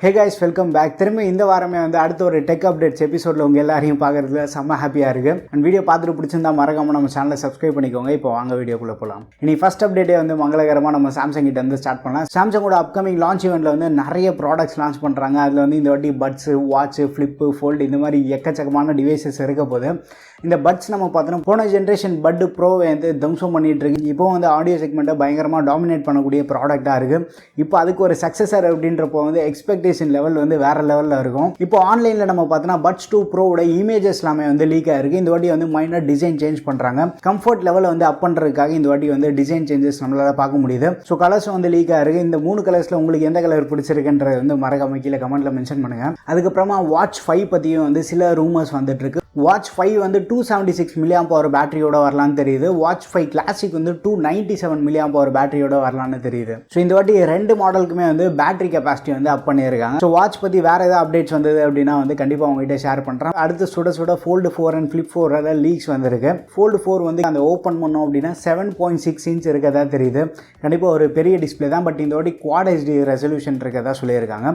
Hey guys, welcome back. திரும்ப இந்த வாரமே வந்து அடுத்த ஒரு டெக் அப்டேட்ஸ் எபிசோட்ல உங்க எல்லாரையும் பார்க்கறதுல செம்ம ஹாப்பியா இருக்கு. அண்ட் வீடியோ பார்த்துட்டு பிடிச்சிருந்தா மறக்காம நம்ம சேனலை சப்ஸ்கிரைப் பண்ணிக்கோங்க. இப்போ வாங்க வீடியோக்குள்ள போலாம். இனி ஃபர்ஸ்ட் அப்டேட்டே வந்து மங்களகரமா நம்ம சாம்சங் கிட்ட இருந்து ஸ்டார்ட் பண்ணலாம். சாம்சங்கோட அப்கமிங் லான்ச் ஈவென்ட்ல வந்து நிறைய ப்ராடக்ட்ஸ் லான்ச் பண்றாங்க. அதுல வந்து இந்த வாட்டி பட்ஸ், வாட்ச், ஃபிளிப், ஃபோல்ட் இந்த மாதிரி எக்கச்சக்கமான டிவைசஸ் இருக்க போது இந்த பட்ஸ் நம்ம பார்த்தோம்னா போன ஜென்ரேஷன் பட் ப்ரோ வந்து தம்சம் பண்ணிட்டு இருக்கு. இப்போ வந்து ஆடியோ செக்மெண்ட்டை பயங்கரமா டாமினேட் பண்ணக்கூடிய ப்ராடக்டா இருக்கு. இப்போ அதுக்கு ஒரு சக்சஸர் அப்படின்றப்போ வந்து எக்ஸ்பெக்டேஷன் லெவல் வந்து வேற லெவலில் இருக்கும். இப்போ ஆன்லைனில் நம்ம பார்த்தோன்னா பட்ஸ் 2 ப்ரோவோட இமேஜஸ் எல்லாமே வந்து லீக் ஆயிருக்கு. இந்த வாட்டி வந்து மைனர் டிசைன் சேஞ்ச் பண்ணுறாங்க. கம்ஃபர்ட் லெவல் வந்து அப் பண்ணுறதுக்காக இந்த வாட்டி வந்து டிசைன் சேஞ்சஸ் நம்மளால பார்க்க முடியுது. ஸோ கலர்ஸ் வந்து லீக் ஆயிருக்கு. இந்த 3 கலர்ஸில் உங்களுக்கு எந்த கலர் பிடிச்சிருக்குன்றது வந்து மறக்காம கீழே கமெண்ட்ல மென்ஷன் பண்ணுங்க. அதுக்கப்புறமா வாட்ச் 5 பற்றியும் வந்து சில ரூமர்ஸ் வந்துட்டு இருக்கு. வாட்ச் 5 வந்து 276 mAh பேட்டரியோட வரலான்னு தெரியுது. வாட்ச் 5 கிளாசிக் வந்து 297 mAh பேட்டரியோட வரலான்னு தெரியுது. ஸோ இந்த வாட்டி ரெண்டு மாடலுக்குமே வந்து பேட்டரி கெப்பாசிட்டி வந்து அப் பண்ணியிருக்காங்க. ஸோ வாட்ச் பற்றி வேற ஏதாவது அப்டேட்ஸ் வந்தது அப்படின்னா வந்து கண்டிப்பாக உங்ககிட்ட ஷேர் பண்ணுறேன். அடுத்து சுட ஃபோல்டு 4 அண்ட் ஃபிளிப் 4 லீக்ஸ் வந்திருக்கு. ஃபோல்டு 4 வந்து அந்த ஓப்பன் பண்ணோம் அப்படின்னா 7.6 இன்ச் இருக்கதா தெரியுது. கண்டிப்பாக ஒரு பெரிய டிஸ்பிளே தான். பட் இந்த வாட்டி குவாட் HD ரெசல்யூஷன் இருக்கதா சொல்லியிருக்காங்க.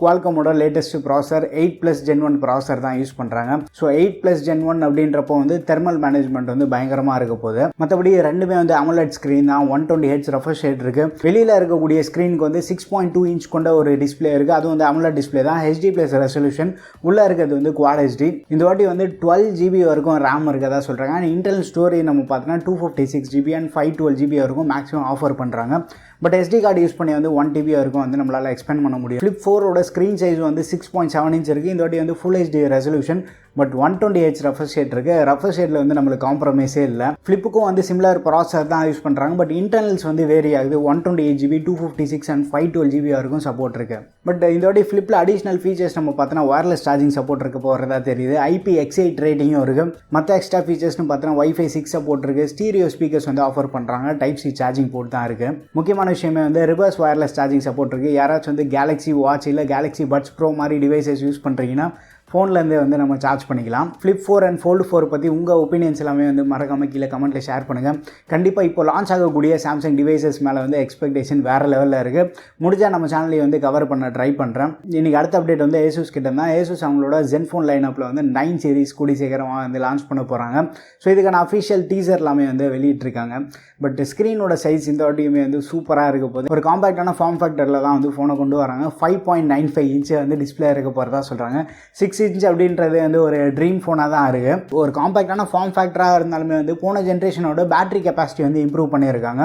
குவால்காமோட லேட்டஸ்ட் ப்ராசர் 8+ Gen 1 ப்ராசர் தான் யூஸ் பண்ணுறாங்க. ஸோ 8+ Gen 1 அப்படின்றப்போ வந்து தெர்மல் மேனேஜ்மெண்ட் வந்து பயங்கரமாக இருக்க போகுது. மற்றபடி ரெண்டுமே வந்து AMOLED ஸ்க்ரீன் தான். 120Hz ரெஃப்ரெஷ் ரேட் இருக்கு. வெளியில் இருக்கக்கூடிய ஸ்க்ரீனுக்கு வந்து 6.2 இன்ச் கொண்ட ஒரு டிஸ்பிளே இருக்கு. அது வந்து AMOLED டிஸ்பிளே தான். HD+ resolution. உள்ள இருக்கிறது வந்து குவாட் HD. இந்த வாட்டி வந்து 12 GB வரைக்கும் RAM இருக்கதா சொல்றாங்க. அண்ட் இன்டர்னல் ஸ்டோரேஜ் நம்ம பார்த்தோன்னா 256 GB அண்ட் 512 GB வரைக்கும் மேக்ஸிமம் ஆஃபர் பண்ணுறாங்க. பட் SD கார்டு யூஸ் பண்ணி வந்து 1 TB வரைக்கும் வந்து நம்மளால் எக்ஸ்பெண்ட் பண்ண முடியும். ஃபிளிப் 4ஓட ஸ்க்ரீன் சைஸ் வந்து 6.7 இன்ச் இருக்குது. இந்த வாட்டி வந்து full HD resolution. But 120Hz refresh rate இருக்குது. ரெஃப்ரெஷ் ரேட்டில் வந்து நம்மளுக்கு காம்ப்ரமைஸே இல்லை. ஃப்ளிப்புக்கும் வந்து சிமிலர் ப்ராசஸர் தான் யூஸ் பண்ணுறாங்க. பட் இன்டர்னல்ஸ் வந்து வேரி ஆகுது. 128 GB, 256 அண்ட் 512 GB வரைக்கும் சப்போர்ட் இருக்குது. பட் இந்த வாட்டி ஃப்ளிப்பில் அடிஷ்னல் ஃபீச்சர்ஸ் நம்ம பார்த்தோன்னா ஒயர்லெஸ் சார்ஜிங் சப்போர்ட் இருக்க போகிறதா தெரியுது. IPX8 ரேட்டிங்கும் இருக்குது. மற்ற எக்ஸ்ட்ரா ஃபீச்சர்ஸ்னு பார்த்தோன்னா Wi-Fi 6 சப்போர்ட் இருக்குது. ஸ்டீரியோ ஸ்பீக்கர்ஸ் வந்து ஆஃபர் பண்ணுறாங்க. Type-C சார்ஜிங் போர்ட் தான் இருக்குது. முக்கியமான விஷயமே வந்து ரிவர்ஸ் ஒயர்லெஸ் சார்ஜிங் சப்போர்ட் இருக்குது. யாராச்சும் வந்து கேலக்ஸி வாட்ச் இல்லை கேலக்ஸி பட்ஸ் ப்ரோ மாதிரி டிவைசஸ் யூஸ் பண்ணுறீங்கன்னா ஃபோன்லேருந்தே வந்து நம்ம சார்ஜ் பண்ணிக்கலாம். ஃப்ளிப் 4 அண்ட் ஃபோல்டு 4 பற்றி உங்கள் ஒப்பீனியன்ஸ் எல்லாமே வந்து மறக்காமல் கீழே கமெண்ட்டில் ஷேர் பண்ணுங்கள். கண்டிப்பாக இப்போ லான்ச் ஆகக்கூடிய சாம்சங் டிவைசஸ் மேலே வந்து எக்ஸ்பெக்டேஷன் வேறு லெவலில் இருக்குது. முடிஞ்சால் நம்ம சேனலையும் வந்து கவர் பண்ண ட்ரை பண்ணுறேன். இன்றைக்கி அடுத்த அப்டேட் வந்து ASUS கிட்ட தான். ASUS அவங்களோட zenfone லைனப்பில் வந்து 9 சீரிஸ் கூடி சீக்கிரமாக வந்து லான்ச் பண்ண போகிறாங்க. ஸோ இதுக்கான அஃபிஷியல் டீசர் எல்லாமே வந்து வெளியிட்டிருக்காங்க. பட் ஸ்க்ரீனோட சைஸ் இந்த வாட்டியுமே வந்து சூப்பராக இருக்க போகுது. ஒரு காம்பேக்டான ஃபார்ம் ஃபேக்டரில் தான் வந்து ஃபோனை கொண்டு வராங்க. 5.95 இன்ச்சு வந்து டிஸ்பிளே இருக்க போகிறதா சொல்கிறாங்க. 6 இன்ச் அப்படின்றது வந்து ஒரு ட்ரீம் ஃபோனாக தான் இருக்குது. ஒரு காம்பேக்டான ஃபார்ம் ஃபேக்டராக இருந்தாலுமே வந்து போன ஜென்ரேஷனோட பேட்டரி கெப்பாசிட்டி வந்து இம்ப்ரூவ் பண்ணியிருக்காங்க.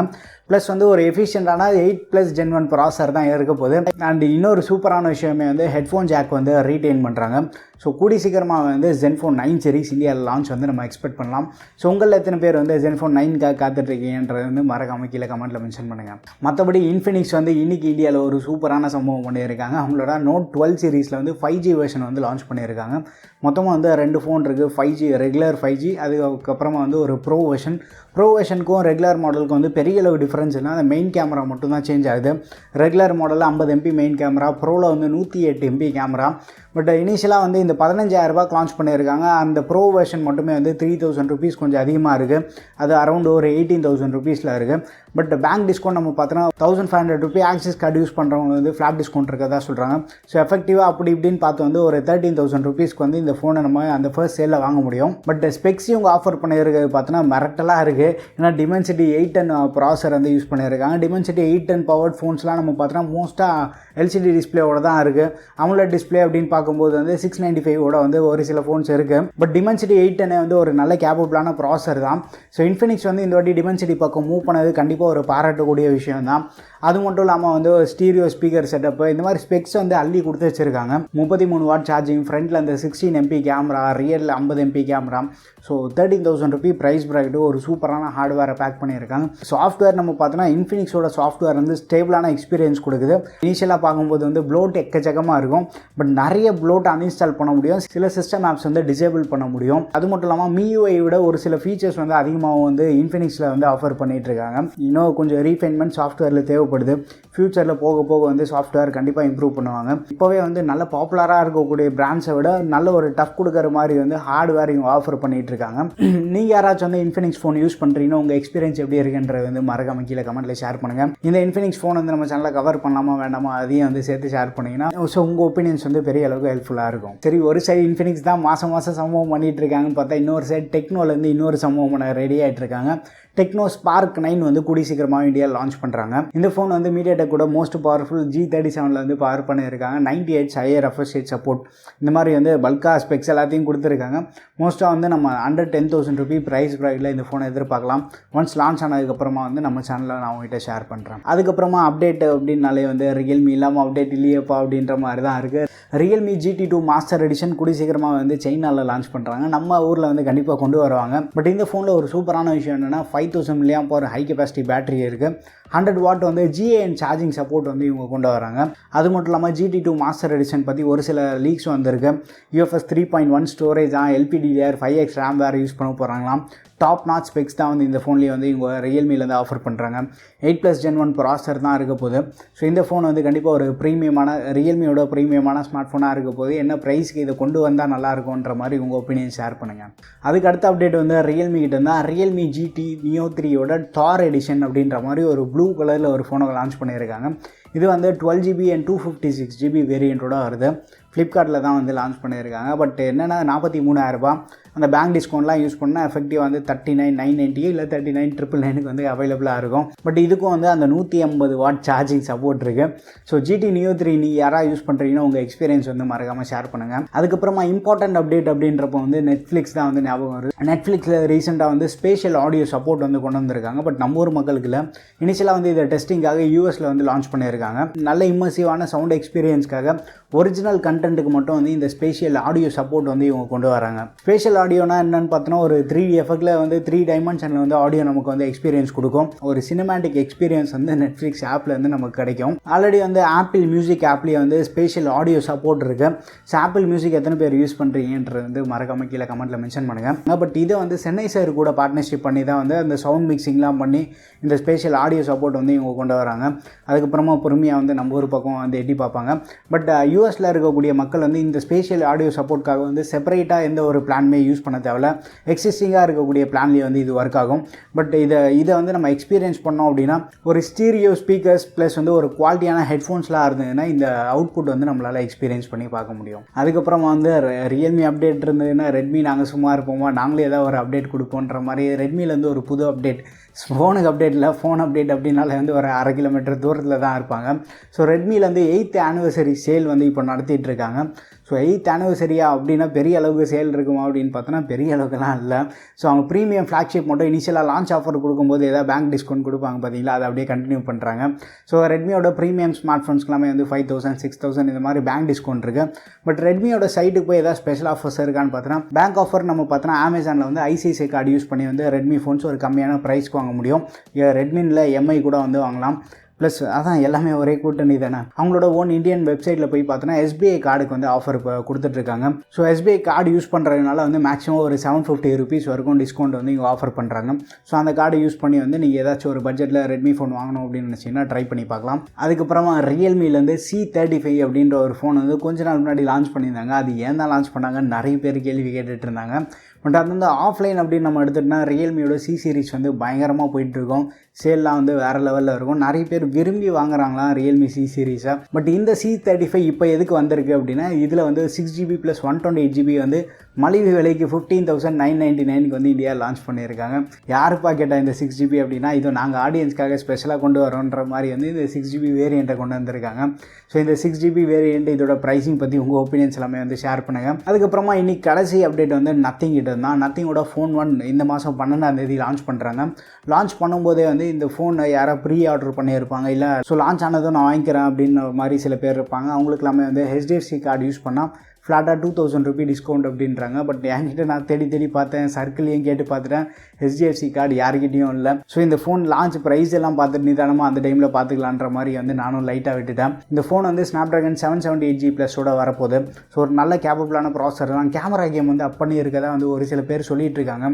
ப்ளஸ் வந்து ஒரு எஃபிஷியண்டான 8+ Gen 1 ப்ராசர் தான் இருக்க போகுது. அண்ட் இன்னொரு சூப்பரான விஷயமே வந்து ஹெட்ஃபோன் ஜாக் வந்து ரீட்டைன் பண்ணுறாங்க. ஸோ கூடி சீக்கிரமாக வந்து zenfone 9 சீரிஸ் இந்தியாவில் லான்ச் வந்து நம்ம எக்ஸ்பெக்ட் பண்ணலாம். ஸோ உங்களில் எத்தனை பேர் வந்து zenfone 9க்காக காத்துட்ருக்கீங்கன்றது வந்து மறக்காம கீழே கமெண்ட்டில் மென்ஷன் பண்ணுங்கள். மற்றபடி இன்ஃபினிக்ஸ் வந்து இன்னைக்கு இந்தியாவில் ஒரு சூப்பரான சம்பவம் பண்ணியிருக்காங்க. அவங்களோட Note 12 சீரிஸில் வந்து 5G வெர்ஷன் வந்து லான்ச் பண்ணியிருக்காங்க. மொத்தமாக வந்து 2 ஃபோன் இருக்குது. 5G ரெகுலர் 5G, அதுக்கப்புறமா வந்து ஒரு ப்ரோ வெர்ஷனுக்கும் ரெகுலர் மாடலுக்கும் வந்து பெரிய அளவு டிஃப்ரென்ஸ் இல்லை. அந்த மெயின் கேமரா மட்டும் தான் சேஞ்ச் ஆகுது. ரெகுலர் மாடலில் 50 MP மெயின் கேமரா, ப்ரோவில் வந்து 108 MP கேமரா. பட் இனிஷியலாக வந்து இந்த 15,000 லான்ச் பண்ணியிருக்காங்க. அந்த ப்ரோ வெர்ஷன் மட்டுமே வந்து 3,000 rupees கொஞ்சம் அதிகமாக இருக்குது. அது அரௌண்ட் ஒரு 18,000 rupeesல இருக்குது. பட் பேங்க் டிஸ்கவுண்ட் நம்ம பார்த்தோன்னா 1,500 rupees ஆக்சிஸ் கார்டு யூஸ் பண்ணுறவங்க வந்து ஃப்ளாட் டிஸ்கவுண்ட் இருக்கதா சொல்கிறாங்க. ஸோ எஃபெக்டிவாக அப்படி இப்படின்னு பார்த்து வந்து ஒரு 13,000 rupeesக்கு வந்து இந்த ஃபோனை நம்ம அந்த ஃபர்ஸ்ட் சேலில் வாங்க முடியும். பட் ஸ்பெக்ஸ் இவங்க ஆஃபர் பண்ணியிருக்கிறது பார்த்தோன்னா மிரட்டலாக இருக்குது. ஏன்னா Dimensity 810 ப்ராசர் வந்து யூஸ் பண்ணியிருக்காங்க. Dimensity 810 பவர்ட் ஃபோன்ஸ்லாம் நம்ம பார்த்தோன்னா மோஸ்ட்டாக LCD டிஸ்பிளேவோட தான் இருக்குது. AMOLED டிஸ்பிளே அப்படின்னு பார்க்கும்போது வந்து 695 வந்து ஒரு சில ஃபோன்ஸ் இருக்குது. பட் Dimensity 810 வந்து ஒரு நல்ல கேப்பபிளான ப்ராசர் தான். ஸோ இன்ஃபினிக்ஸ் வந்து இந்த வாட்டி Dimensity பக்கம் மூவ் பண்ணது கண்டிப்பாக ஒரு பாராட்டக்கூடிய விஷயம் தான். அது மட்டும் இல்லாமல் வந்து ஸ்டீரியோ ஸ்பீக்கர் செட்டப்பு இந்த மாதிரி ஸ்பெக்ஸ் வந்து அள்ளி கொடுத்து வச்சுருக்காங்க. 33 வாட் சார்ஜிங், ஃப்ரண்ட்டில் அந்த 16 MP கேமரா, ரியரில் 50 MP camera. So 13,000 rupees price bracket ஒரு சூப்பரான ஹார்ட்வேரை பேக் பண்ணியிருக்காங்க. சாஃப்ட்வேர் நம்ம பார்த்தோன்னா இன்ஃபினிக்ஸோட சாஃப்ட்வேர் வந்து ஸ்டேபிளான எக்ஸ்பீரியன்ஸ் கொடுக்குது. இனிஷியலாக பார்க்கும்போது வந்து ப்ளோட் எக்கச்சக்கமாக இருக்கும். பட் நிறைய ப்ளோட் அன்இன்ஸ்டால் பண்ண முடியும். சில சிஸ்டம் ஆப்ஸ் வந்து டிசேபிள் பண்ண முடியும். அது மட்டும் இல்லாமல் MIUI விட ஒரு சில ஃபீச்சர்ஸ் வந்து அதிகமாக வந்து இன்ஃபினிக்ஸில் வந்து ஆஃபர் பண்ணிட்டு இருக்காங்க. இன்னும் கொஞ்சம் ரீஃபைன்மெண்ட் சாஃப்ட்வேரில் தேவைப்படுது. ஃபியூச்சரில் போக போக வந்து சாஃப்ட்வேர் கண்டிப்பாக இம்ப்ரூவ் பண்ணுவாங்க. இப்போவே வந்து நல்ல பாப்புலராக இருக்கக்கூடிய பிராண்ட்ஸை விட நல்ல ஒரு டஃப் கொடுக்குற மாதிரி வந்து ஹார்ட்வேர் இவங்க ஆஃபர் பண்ணிட்டு இருக்காங்க. நீங்கள் யாராச்சும் வந்து இன்ஃபினிக்ஸ் ஃபோன் யூஸ் பண்ணுறீங்கன்னா உங்கள் எக்ஸ்பீரியன்ஸ் எப்படி இருக்குன்றது வந்து மறக்காம கீழே கமெண்ட்டில் ஷேர் பண்ணுங்கள். இந்த இன்ஃபினிக்ஸ் ஃபோன் வந்து நம்ம சேனலில் கவர் பண்ணலாமா வேண்டாமா அதையும் வந்து சேர்த்து ஷேர் பண்ணிங்கன்னா ஸோ உங்கள் ஒப்பீனியன்ஸ் வந்து பெரிய அளவுக்கு ஹெல்ப்ஃபுல்லாக இருக்கும். சரி, ஒரு சைடு இன்ஃபினிக்ஸ் தான் மாதம் சம்பவம் பண்ணிகிட்டு இருக்காங்கன்னு பார்த்தா இன்னொரு சைடு டெக்னோலேருந்து இன்னொரு சம்பவம் பண்ண ரெடி ஆகிட்டு இருக்காங்க. டெக்னோ ஸ்பார்க் 9 வந்து கூடி சீக்கிரமாக இந்தியாவில் லான்ச் பண்ணுறாங்க. இந்த ஃபோன் வந்து மீடியாடெக் கூட மோஸ்ட் பவர்ஃபுல் G37 வந்து பவர் பண்ணியிருக்காங்க. 90 Hz higher refresh rate support இந்த மாதிரி வந்து பல்காக ஸ்பெக்ஸ் எல்லாத்தையும் கொடுத்துருக்காங்க. மோஸ்ட்டாக வந்து நம்ம அண்டர் 10,000 ரூபி ப்ரைஸ் ப்ரைஸில் இந்த ஃபோனை எதிர்பார்க்கலாம். ஒன்ஸ் லான்ச் ஆனதுக்கப்புறமா வந்து நம்ம சேனலில் நான் உங்கள்கிட்ட ஷேர் பண்ணுறேன். அதுக்கப்புறமா அப்டேட் அப்படின்னாலே வந்து ரியல்மி இல்லாமல் அப்டேட் இல்லையப்பா அப்படின்ற மாதிரி தான் இருக்குது. ரியல்மி GT2 மாஸ்டர் எடிஷன் கூடி சீக்கிரமாக வந்து சைனாவில் லான்ச் பண்ணுறாங்க. நம்ம ஊரில் வந்து கண்டிப்பாக கொண்டு வருவாங்க. பட் இந்த ஃபோனில் ஒரு சூப்பரான விஷயம் என்னென்னா 5000 mAh ஹை கெப்பாசிட்டி பேட்டரி இருக்குது. 100 வாட் வந்து GaN சார்ஜிங் சப்போர்ட் வந்து இவங்க கொண்டு வராங்க. அது மட்டும் இல்லாமல் GT2 மாஸ்டர் எடிஷன் பற்றி ஒரு சில லீக்ஸ் வந்திருக்கு. UFS 3.1 storage LPDDR 5X RAM வேறு யூஸ் பண்ண போகிறாங்களாம். டாப் நாட் ஸ்பெக்ஸ் தான் வந்து இந்த ஃபோன்லேயே வந்து இவங்க ரியல்மிலேருந்து ஆஃபர் பண்ணுறாங்க. 8+ Gen 1 ப்ராசர் தான் இருக்க போகுது. ஸோ இந்த ஃபோன் வந்து கண்டிப்பாக ஒரு ப்ரீமியமான ரியல்மியோட ப்ரீமியமான ஸ்மார்ட் ஃபோனாக இருக்க போது. என்ன ப்ரைஸ்க்கு இதை கொண்டு வந்தால் நல்லாயிருக்குன்ற மாதிரி உங்கள் ஒப்பீனியன் ஷேர் பண்ணுங்கள். அதுக்கு அடுத்த அப்டேட் வந்து ரியல்மி கிட்ட இருந்தால் Realme GT Neo 3யோட thor edition அப்படின்ற மாதிரி ஒரு ப்ளூ கலரில் ஒரு ஃபோனை லான்ச் பண்ணியிருக்காங்க. இது வந்து 12GB and 256GB வேரியண்ட்டோட வருது. ஃப்ளிப்கார்ட்டில் தான் வந்து லான்ச் பண்ணியிருக்காங்க. பட் என்னென்னா 43,000 அந்த பேங்க் டிஸ்கவுண்ட்லாம் யூஸ் பண்ணால் எஃபெக்டிவாக வந்து 39,990 இல்லை 39,999 வந்து அவைலபிளாக இருக்கும். பட் இதுக்கும் வந்து அந்த 150 வாட் சார்ஜிங் சப்போர்ட் இருக்குது. ஸோ GT Neo 3 நீ யாராவது யூஸ் பண்ணுறீங்கன்னா உங்கள் எக்ஸ்பீரியன்ஸ் வந்து மறக்காமல் ஷேர் பண்ணுங்கள். அதுக்கப்புறமா இம்பார்ட்டன்ட் அப்டேட் அப்படின்றப்போ வந்து நெட்ஃப்ளிக்ஸ் தான் வந்து ஞாபகம் வருது. நெட்ஃப்ளிக்ஸில் ரீசெண்டாக வந்து ஸ்பேஷியல் ஆடியோ சப்போர்ட் வந்து கொண்டு வந்திருக்காங்க. பட் நம்ம ஊர் மக்களுக்கு இல்லை. இனிஷியலாக வந்து இதை டெஸ்டிங்காக யூஎஸில் வந்து லான்ச் பண்ணியிருக்காங்க. நல்ல இம்மர்சிவான சவுண்ட் எக்ஸ்பீரியன்ஸ்க்காக ஒரிஜினல் கண்டென்ட்டுக்கு மட்டும் வந்து இந்த ஸ்பேஷியல் ஆடியோ சப்போர்ட் வந்து இவங்க கொண்டு வராங்க. ஸ்பேஷியல் ஆடியோனா என்னன்னு பார்த்தோன்னா ஒரு 3D எஃபெக்டில் வந்து 3 டைமென்ஷனில் வந்து ஆடியோ நமக்கு வந்து எக்ஸ்பீரியன்ஸ் கொடுக்கும். ஒரு சினிமேட்டிக் எக்ஸ்பீரியன்ஸ் வந்து நெட்ஃப்ளிக்ஸ் ஆப்பில் வந்து நமக்கு கிடைக்கும். ஆல்ரெடி வந்து ஆப்பிள் மியூசிக் ஆப்லேயே வந்து ஸ்பேஷியல் ஆடியோ சப்போர்ட் இருக்குது. ஸோ ஆப்பிள் மியூசிக் எத்தனை பேர் யூஸ் பண்ணுறீங்கன்றது வந்து மறக்காம கீழே கமெண்ட்டில் மென்ஷன் பண்ணுங்கள். பட் இதை வந்து சென்னை சார் கூட பார்ட்னர்ஷிப் பண்ணி தான் வந்து அந்த சவுண்ட் மிக்சிங்லாம் பண்ணி இந்த ஸ்பேஷியல் ஆடியோ சப்போர்ட் வந்து இவங்க கொண்டு வராங்க. அதுக்கப்புறமா பொறுமையாக வந்து நம்ம ஒரு பக்கம் வந்து எட்டி பார்ப்பாங்க. பட் யூஎஸில் இருக்கக்கூடிய மக்கள் வந்து இந்த ஸ்பேஷியல் ஆடியோ சப்போர்ட்காக வந்து செப்பரேட்டாக எந்த ஒரு பிளான்மே யூஸ் பண்ண தேவையில்ல. எக்ஸிஸ்டிங்காக இருக்கக்கூடிய பிளான்லேயே வந்து இது ஒர்க் ஆகும். பட் இதை வந்து நம்ம எக்ஸ்பீரியன்ஸ் பண்ணோம் அப்படின்னா ஒரு ஸ்டீரியோ ஸ்பீக்கர்ஸ் ப்ளஸ் வந்து ஒரு குவாலிட்டியான ஹெட்ஃபோன்ஸ்லாம் இருந்ததுன்னா இந்த அவுட்புட் வந்து நம்மளால் எக்ஸ்பீரியன்ஸ் பண்ணி பார்க்க முடியும். அதுக்கப்புறமா வந்து ரியல்மி அப்டேட் இருந்ததுன்னா ரெட்மி நாங்கள் சும்மா இருப்போமா, நாங்களே ஏதாவது ஒரு அப்டேட் கொடுப்போன்ற மாதிரி ரெட்மிலேருந்து ஒரு புது அப்டேட், ஃபோனுக்கு அப்டேட் இல்லை, ஃபோன் அப்டேட் அப்படின்னால வந்து ஒரு 1/2 கிலோமீட்டர் தூரத்தில் தான் இருப்பாங்க. ஸோ ரெட்மிலேருந்து 8th ஆனிவர்சரி சேல் வந்து இப்போ நடத்திட்டு இருக்காங்க. ஸோ 8th ஆனிவர்சரியா அப்படின்னா பெரிய அளவுக்கு சேல் இருக்குமா அப்படின்னு பார்த்தோன்னா பெரிய அளவுக்குலாம் இல்லை. ஸோ அவங்க ப்ரீமியம் ஃப்ளாக்ஷிப் மட்டும் இனிஷியலாக லான்ச் ஆஃபர் கொடுக்கும்போது ஏதாவது பேங்க் டிஸ்கவுண்ட் கொடுப்பாங்க பார்த்தீங்களா, அதை அப்படியே கண்டினியூ பண்ணுறாங்க. ஸோ ரெட்மியோட ப்ரீமியம் ஸ்மார்ட் ஃபோன்ஸ்க்கெல்லாமே வந்து 5,000 6,000 இந்த மாதிரி பேங்க் டிஸ்கவுண்ட் இருக்குது. பட் ரெட்மியோட சைட்டுக்கு போய் ஏதாவது ஸ்பெஷல் ஆஃபர்ஸ் இருக்கான்னு பார்த்தோன்னா பேங்க் ஆஃபர் நம்ம பார்த்தோன்னா அமேசானில் வந்து ICICI கார்டு யூஸ் பண்ணி வந்து ரெட்மி ஃபோன்ஸ் ஒரு கம்மியான ப்ரைஸ்க்கு வாங்க முடியும். ரெட்மியில் MI கூட வந்து வாங்கலாம். ப்ளஸ் அதான் எல்லாமே ஒரே கூட்டணி தானே. அவங்களோட ஓன் இந்தியன் வெப்சைட்டில் போய் பார்த்தோன்னா SBI கார்டுக்கு வந்து ஆஃபர் இப்போ கொடுத்துட்ருக்காங்க. ஸோ SBI கார்டு யூஸ் பண்ணுறதுனால வந்து மேக்ஸிமம் ஒரு 750 rupees வரைக்கும் டிஸ்கவுண்ட் வந்து இங்கே ஆஃபர் பண்ணுறாங்க. ஸோ அந்த கார்டு யூஸ் பண்ணி வந்து நீங்கள் ஏதாச்சும் ஒரு பட்ஜெட்டில் ரெட்மி ஃபோன் வாங்கணும் அப்படின்னு நினச்சிங்கன்னா ட்ரை பண்ணி பார்க்கலாம். அதுக்கப்புறமா ரியல்மிலேருந்து C35 அப்படின்ற ஒரு ஃபோன் வந்து கொஞ்ச நாள் முன்னாடி லான்ச் பண்ணியிருந்தாங்க. அது ஏன் தான் லான்ச் பண்ணாங்கன்னு நிறைய பேர் கேள்வி கேட்டுட்டு இருந்தாங்க. பட் அது வந்து ஆஃப்லைன் அப்படின்னு நம்ம எடுத்துகிட்டோம்னா ரியல்மியோட C சீரிஸ் வந்து பயங்கரமாக போயிட்டுருக்கோம். சேல்லாம் வந்து வேறு லெவலில் இருக்கும். நிறைய பேர் விரும்பி வாங்குறாங்களாம் ரியல்மி C சீரிஸை. பட் இந்த C35 இப்போ எதுக்கு வந்திருக்கு அப்படின்னா இதில் வந்து 6GB + 128GB வந்து மலிவு விலைக்கு 15,999க்கு வந்து இந்தியா லான்ச் பண்ணியிருக்காங்க. யாருப்பா கேட்டால் இந்த 6GB அப்படின்னா இது நாங்கள் ஆடியன்ஸ்க்காக ஸ்பெஷலாக கொண்டு வரோன்ற மாதிரி வந்து இந்த 6GB வேரியண்ட்டை கொண்டு வந்திருக்காங்க. ஸோ இந்த 6GB வேரியண்ட் இதோட ப்ரைஸிங் பற்றி உங்கள் ஒப்பீனியன்ஸ் எல்லாமே வந்து ஷேர் பண்ணுங்கள். அதுக்கப்புறமா இன்றைக்கி கடைசி அப்டேட் வந்து நத்திங் கிட்ட இருந்தால் நத்திங்கோட ஃபோன் 1 இந்த மாதம் 12ஆம் தேதி லான்ச் பண்ணுறாங்க. லான்ச் பண்ணும்போதே வந்து இந்த ஃபோனை யாராவது ப்ரீ ஆர்டர் பண்ணியிருப்பாங்க. இல்லை ஸோ லான்ச் ஆனதும் நான் வாங்கிக்கிறேன் அப்படின்னு மாதிரி சில பேர் இருப்பாங்க. அவங்களுக்கு எல்லாமே வந்து HDFC கார்டு யூஸ் பண்ணால் ஃப்ளாட்டாக 2,000 ரூபி டிஸ்கவுண்ட் அப்படின்றாங்க. பட் என்கிட்ட நான் தேடி பார்த்தேன், சர்க்கிளையும் கேட்டு பார்த்துட்டேன், HDFC கார்டு யார்கிட்டையும் இல்லை. ஸோ இந்த ஃபோன் லான்ச் ப்ரைஸ் எல்லாம் பார்த்துட்டு நிதானமாக அந்த டைமில் பார்த்துக்கலான்ற மாதிரி வந்து நானும் லைட்டாக விட்டுட்டேன். இந்த ஃபோன் வந்து Snapdragon 778G+ வரப்போகுது. ஸோ ஒரு நல்ல கேப்பபிளான ப்ராசஸர் தான். கேமரா கேம் வந்து அப் பண்ணி இருக்கதா வந்து ஒரு சில பேர் சொல்லிட்டு இருக்காங்க.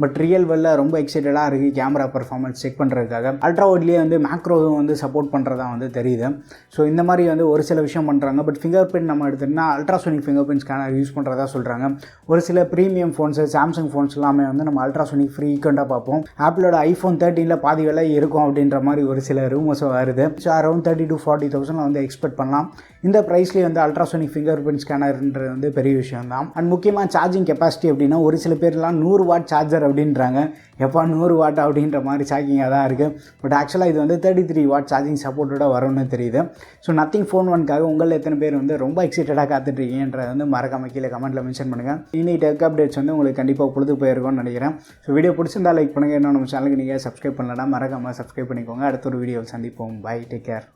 பட் ரியல் வெல்ல ரொம்ப எக்ஸைட்டடாக இருக்குது கேமரா பர்ஃபார்மன்ஸ் செக் பண்ணுறதுக்காக. அல்ட்ரா வைட்லேயே வந்து மேக்ரோவும் வந்து சப்போர்ட் பண்ணுறதா வந்து தெரியுது. ஸோ இந்த மாதிரி வந்து ஒரு சில விஷயம் பண்ணுறாங்க. பட் ஃபிங்கர் பிரிண்ட் நம்ம எடுத்துகிட்டோம்னா ultrasonic finger print scanner use பண்ணுறதா சொல்கிறாங்க. ஒரு சில ப்ரீமியம் ஃபோன்ஸு சாம்சங் ஃபோன்ஸ் எல்லாமே வந்து நம்ம அல்ட்ராசோனிக் ஃப்ரீக்வெண்ட்டாக பார்ப்போம். ஆப்பிளோட ஐஃபோன் 13 பாதி விலை இருக்கும் அப்படின்ற மாதிரி ஒரு சில ரூமர்ஸும் வருது. ஸோ அரௌண்ட் 30,000 to 40,000 வந்து எக்ஸ்பெக்ட் பண்ணலாம். இந்த ப்ரைஸ்லேயே வந்து அல்ட்ராசோனிக் ஃபிங்கர் பிரிண்ட் ஸ்கேனர்ன்றது வந்து பெரிய விஷயம் தான். அண்ட் முக்கியமாக சார்ஜிங் கெப்பாசிட்டி அப்படின்னா ஒரு சில பேர்லாம் 100 வாட் சார்ஜர் அப்படின்றாங்க. எப்போ 100 வாட் அப்படின்ற மாதிரி ஷாக்கிங்காக தான் இருக்குது. பட் ஆக்சுவலாக இது வந்து 33 வாட் சார்ஜிங் சப்போர்ட்டோட வரும்னு தெரியுது. ஸோ நத்திங் ஃபோன் 1க்காக உங்களில் எத்தனை பேர் வந்து ரொம்ப எக்ஸைட்டடாக காத்துட்ருக்கீங்கன்றதை வந்து மறக்காம கீழே கமெண்ட்டில் மென்ஷன் பண்ணுங்கள். இன்னைக்கு டெக் அப்டேட்ஸ் வந்து உங்களுக்கு கண்டிப்பாக பொழுது போயிருக்கும்னு நினைக்கிறேன். ஸோ வீடியோ பிடிச்சிருந்தா லைக் பண்ணுங்கள். இன்னும் நம்ம சேனலுக்கு நீங்கள் சப்ஸ்கிரைப் பண்ணலன்னா மறக்காமல் சப்ஸ்கிரைப் பண்ணிக்கோங்க. அடுத்த ஒரு வீடியோவில் சந்திப்போம். Bye, take care.